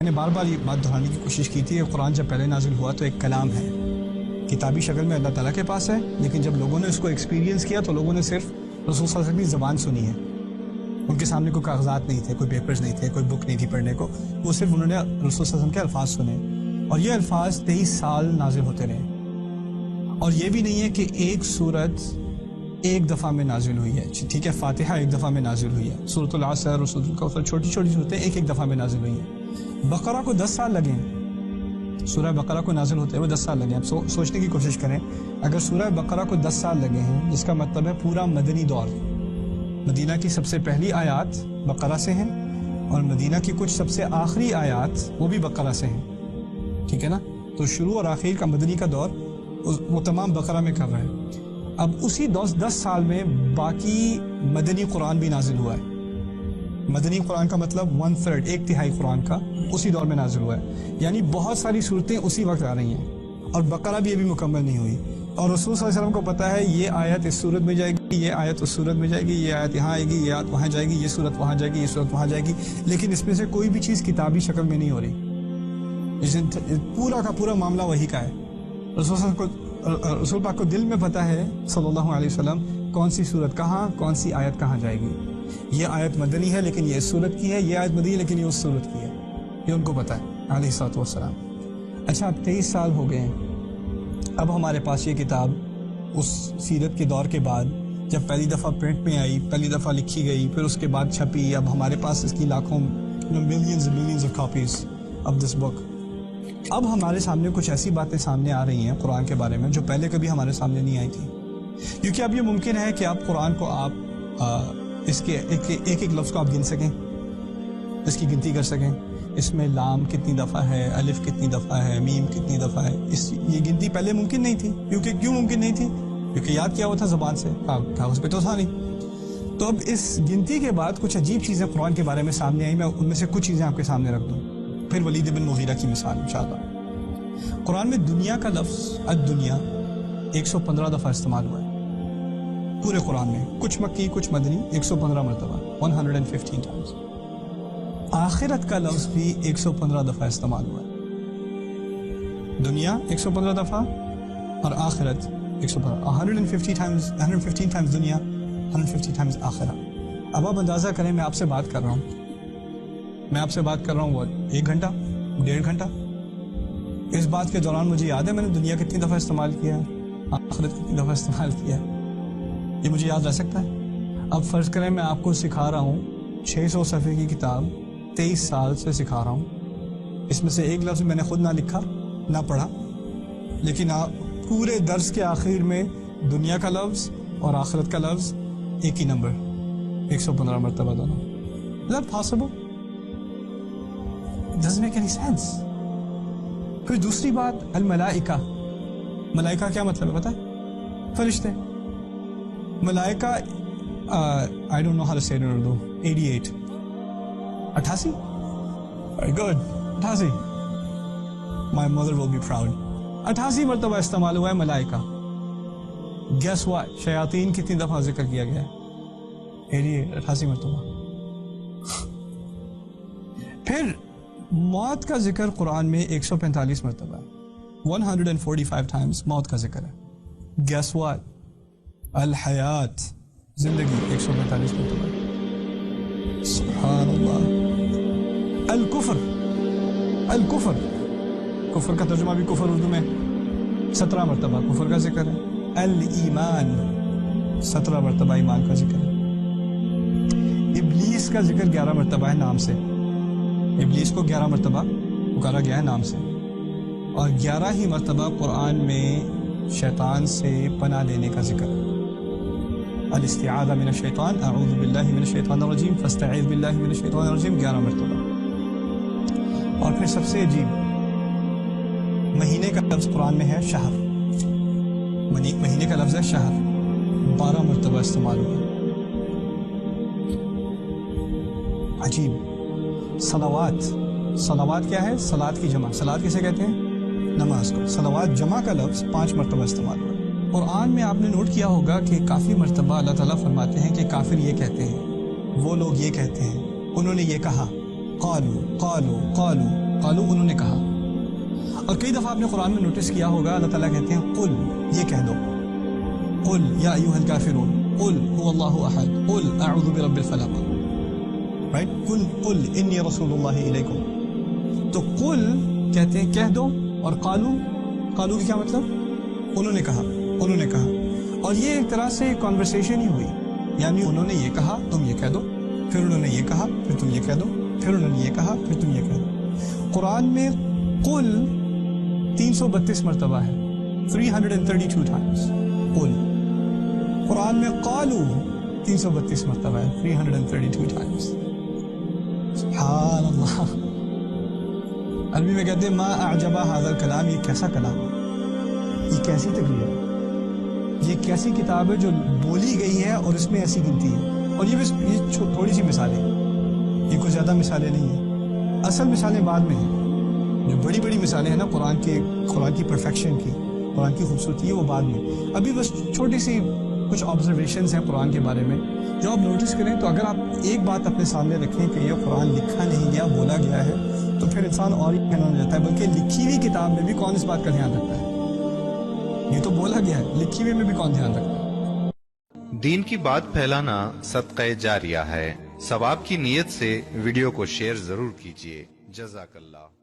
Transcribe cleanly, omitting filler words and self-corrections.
نے بار بار یہ بات دہرانے کی کوشش کی تھی کہ قرآن جب پہلے نازل ہوا تو ایک کلام ہے، کتابی شکل میں اللہ تعالیٰ کے پاس ہے، لیکن جب لوگوں نے اس کو ایکسپیرینس کیا تو لوگوں نے صرف رسول صلی اللہ علیہ وسلم کی زبان سنی ہے. ان کے سامنے کوئی کاغذات نہیں تھے، کوئی پیپرز نہیں تھے، کوئی بک نہیں تھی پڑھنے کو، وہ صرف انہوں نے رسول صلی اللہ علیہ وسلم کے الفاظ سنے، اور یہ الفاظ 23 سال نازل ہوتے رہے. اور یہ بھی نہیں ہے کہ ایک سورت ایک دفعہ میں نازل ہوئی ہے، ٹھیک ہے، فاتحہ ایک دفعہ میں نازل ہوئی ہے، سورۃ العصر، سورۃ الکوثر، چھوٹی چھوٹی صورتیں ایک دفعہ میں نازل ہوئی ہیں. بقرہ کو 10 سال لگے ہیں، سورہ بقرہ کو نازل ہوتے ہوئے 10 سال لگے ہیں. اب سوچنے کی کوشش کریں، اگر سورہ بقرہ کو 10 سال لگے ہیں، جس کا مطلب ہے پورا مدنی دور، مدینہ کی سب سے پہلی آیات بقرہ سے ہیں اور مدینہ کی کچھ سب سے آخری آیات وہ بھی بقرہ سے ہیں، ٹھیک ہے نا، تو شروع اور آخر کا مدنی کا دور وہ تمام بقرہ میں کر رہے ہیں. اب اسی 10 سال میں باقی مدنی قرآن بھی نازل ہوا ہے. مدنی قرآن کا مطلب 1/3، 1/3 قرآن کا اسی دور میں نازل ہوا ہے، یعنی بہت ساری صورتیں اسی وقت آ رہی ہیں، اور بقرہ بھی ابھی مکمل نہیں ہوئی. اور رسول صلی اللہ علیہ وسلم کو پتہ ہے یہ آیت اس صورت میں جائے گی، یہ آیت اس صورت میں جائے گی، یہ آیت یہاں آئے گی، یہ آیت وہاں جائے گی، یہ صورت وہاں جائے گی، یہ صورت وہاں جائے گی، لیکن اس میں سے کوئی بھی چیز کتابی شکل میں نہیں ہو رہی. پورا کا پورا معاملہ وہی کا ہے. رسول پاک کو دل میں پتہ ہے صلی اللہ علیہ وسلم کون سی صورت کہاں، کون سی آیت کہاں جائے گی. یہ آیت مدنی ہے لیکن یہ اس صورت کی ہے، یہ آیت مدنی ہے لیکن یہ اس صورت کی ہے، یہ ان کو پتہ ہے علیہ الصلوۃ والسلام. اچھا، اب 23 سال ہو گئے ہیں. اب ہمارے پاس یہ کتاب اس سیرت کے دور کے بعد جب پہلی دفعہ پرنٹ میں آئی، پہلی دفعہ لکھی گئی، پھر اس کے بعد چھپی، اب ہمارے پاس اس کی لاکھوں millions of copies of this book. اب ہمارے سامنے کچھ ایسی باتیں سامنے آ رہی ہیں قرآن کے بارے میں جو پہلے کبھی ہمارے سامنے نہیں آئی تھی، کیونکہ اب یہ ممکن ہے کہ آپ قرآن کو آپ اس کے ایک لفظ کو آپ گن سکیں، اس کی گنتی کر سکیں، اس میں لام کتنی دفعہ ہے، الف کتنی دفعہ ہے، میم کتنی دفعہ ہے. یہ گنتی پہلے ممکن نہیں تھی. کیوں ممکن نہیں تھی؟ کیونکہ یاد کیا ہوا تھا زبان سے، کاغذ پہ تو تھا نہیں. تو اب اس گنتی کے بعد کچھ عجیب چیزیں قرآن کے بارے میں سامنے آئی. میں ان میں سے کچھ چیزیں آپ کے سامنے رکھ دوں، پھر ولید بن مغیرہ کی مثال انشاءاللہ. قرآن میں دنیا کا لفظ الدنیا 115 دفعہ استعمال ہوا ہے پورے قرآن میں، کچھ مکی کچھ مدنی، 115 مرتبہ، 115 ٹائمز. آخرت کا لفظ بھی 115 دفعہ استعمال ہوا ہے. دنیا 115 دفعہ اور آخرت 115، 115 ٹائمز دنیا، 150 ٹائمز آخرت. اب آپ اندازہ کریں، میں آپ سے بات کر رہا ہوں وہ 1 گھنٹہ 1.5 گھنٹہ. اس بات کے دوران مجھے یاد ہے میں نے دنیا کتنی دفعہ استعمال کیا ہے، آخرت کتنی دفعہ استعمال کیا ہے، یہ مجھے یاد رہ سکتا ہے. اب فرض کریں میں آپ کو سکھا رہا ہوں 600 صفحے کی کتاب 23 سال سے سکھا رہا ہوں، اس میں سے ایک لفظ میں نے خود نہ لکھا نہ پڑھا، لیکن آپ پورے درس کے آخر میں دنیا کا لفظ اور آخرت کا لفظ ایک ہی نمبر 115 مرتبہ دونوں. Is that possible? It doesn't make any sense. پھر دوسری بات، الملائکہ. ملائکہ کیا مطلب ہے پتہ ہے؟ فرشتے. ملائکہ I don't know how to say it in Urdu. 88 88. Very good. 88. My mother will be proud. 88 مرتبہ استعمال ہوا ہے ملائکہ. Guess what? شیاطین کتنی دفعہ ذکر کیا گیا ہے؟ 88 مرتبہ. پھر موت کا ذکر قرآن میں 145 مرتبہ ہے، 145 times موت کا ذکر ہے. Guess what? الحیات، زندگی 145 مرتبہ ہے. سبحان اللہ. الکفر کفر کا ترجمہ بھی کفر اردو میں 17 مرتبہ کفر کا ذکر ہے. الایمان 17 مرتبہ ایمان کا ذکر ہے. ابلیس کا ذکر 11 مرتبہ ہے نام سے. ابلیس کو 11 مرتبہ پکارا گیا ہے نام سے، اور 11 ہی مرتبہ قرآن میں شیطان سے پناہ لینے کا ذکر ہے. الاستعاذہ من الشیطان، اعوذ باللہ من الشیطان الرجیم، فاستعیذ باللہ من الشیطان الرجیم 11 مرتبہ. اور پھر سب سے عجیب، مہینے کا لفظ قرآن میں ہے شہر. مہینے کا لفظ ہے شہر، 12 مرتبہ استعمال ہوا. عجیب. صلوات کیا ہے؟ صلات کی جمع. صلات کسے کہتے ہیں؟ نماز کو. صلوات جمع کا لفظ 5 مرتبہ استعمال ہوا. قرآن میں آپ نے نوٹ کیا ہوگا کہ کافی مرتبہ اللہ تعالیٰ فرماتے ہیں کہ کافر یہ کہتے ہیں، وہ لوگ یہ کہتے ہیں، انہوں نے یہ کہا، قالو قالو قالو. قالو انہوں نے کہا. اور کئی دفعہ آپ نے قرآن میں نوٹس کیا ہوگا اللہ تعالیٰ کہتے ہیں قل یہ کہہ دو, قل یا ایھا الکافرون, قل هو اللہ احد, قل اعوذ برب الفلق, رائٹ, قل انی رسول اللہ الیکم. تو قل کہتے ہیں کہہ دو, اور قالو کی کیا مطلب, انہوں نے کہا. اور یہ ایک طرح سے کنورسیشن ہی ہوئی, یعنی انہوں نے یہ کہا تم یہ کہہ دو, پھر انہوں نے یہ کہا پھر تم یہ کہہ دو, پھر انہوں نے یہ کہا پھر تم یہ کہہ دو. قرآن میں قل 332 مرتبہ ہے, 332 times قل. قرآن میں قالو 332 مرتبہ ہے, 332 times. سبحان اللہ. عربی میں کہتے ہیں ما اعجبا ھذا الکلام, یہ کیسا کلام ہے, یہ کیسی تقریر ہے, یہ کیسی کتاب ہے جو بولی گئی ہے اور اس میں ایسی گنتی ہے. اور یہ تھوڑی سی مثالیں, یہ کوئی زیادہ مثالیں نہیں ہیں, اصل مثالیں بعد میں ہیں. جو بڑی بڑی مثالیں ہیں نا قرآن کی پرفیکشن کی, قرآن کی خوبصورتی ہے, وہ بعد میں. ابھی بس چھوٹی سی کچھ آبزرویشنز ہیں قرآن کے بارے میں جو آپ نوٹس کریں. تو اگر آپ ایک بات اپنے سامنے رکھیں کہ یہ قرآن لکھا نہیں گیا, بولا گیا ہے, تو پھر انسان اور ہی کہنا ہو جاتا ہے. بلکہ لکھی ہوئی کتاب میں بھی کون اس بات کا دھیان رکھتا ہے, یہ تو بولا گیا ہے, لکھی ہوئی میں بھی کون دھیان رکھتا ہے. دین کی بات پھیلانا صدقہ جاریہ ہے. ثواب کی نیت سے ویڈیو کو شیئر ضرور کیجیے. جزاک اللہ.